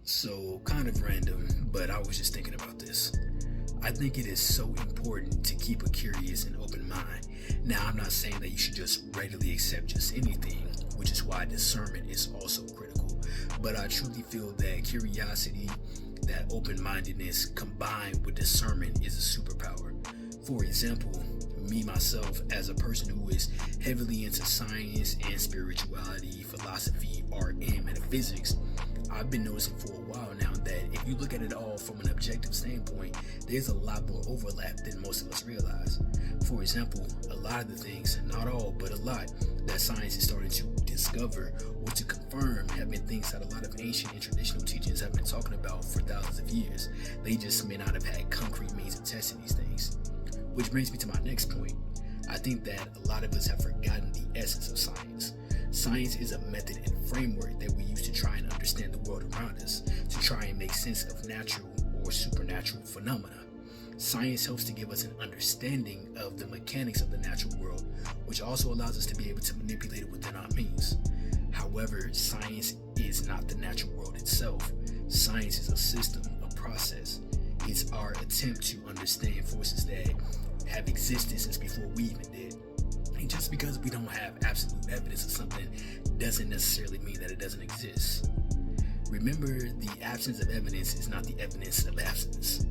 So, kind of random, but I was just thinking about this. I think it is so important to keep a curious and open mind. Now, I'm not saying that you should just readily accept just anything, which is why discernment is also critical. But I truly feel that curiosity, that open mindedness combined with discernment is a superpower. For example, me myself, as a person who is heavily into science and spirituality, philosophy, art, and metaphysics, I've been noticing for a while now that if you look at it all from an objective standpoint, there's a lot more overlap than most of us realize. For example, a lot of the things, not all, but a lot, that science is starting to discover or to confirm have been things that a lot of ancient and traditional teachings have been talking about for thousands of years. They just may not have had concrete means of testing these things. Which brings me to my next point. I think that a lot of us have forgotten the essence of science. Science is a method and framework that we use to try and understand the world around us, to try and make sense of natural or supernatural phenomena. Science helps to give us an understanding of the mechanics of the natural world, which also allows us to be able to manipulate it within our means. However, science is not the natural world itself. Science is a system, a process. It's our attempt to understand forces that have existed since before we even did. And just because we don't have absolute evidence of something doesn't necessarily mean that it doesn't exist. Remember, the absence of evidence is not the evidence of absence.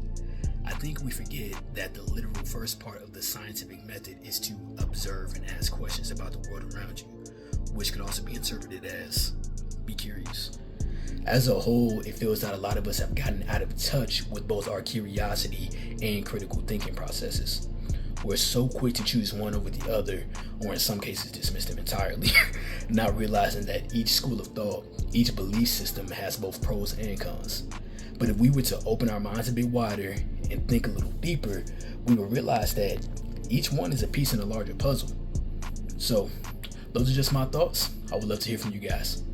I think we forget that the literal first part of the scientific method is to observe and ask questions about the world around you, which can also be interpreted as be curious. As a whole, it feels that a lot of us have gotten out of touch with both our curiosity and critical thinking processes. We're so quick to choose one over the other, or in some cases dismiss them entirely, not realizing that each school of thought, each belief system has both pros and cons. But if we were to open our minds a bit wider and think a little deeper, we will realize that each one is a piece in a larger puzzle. So, those are just my thoughts. I would love to hear from you guys.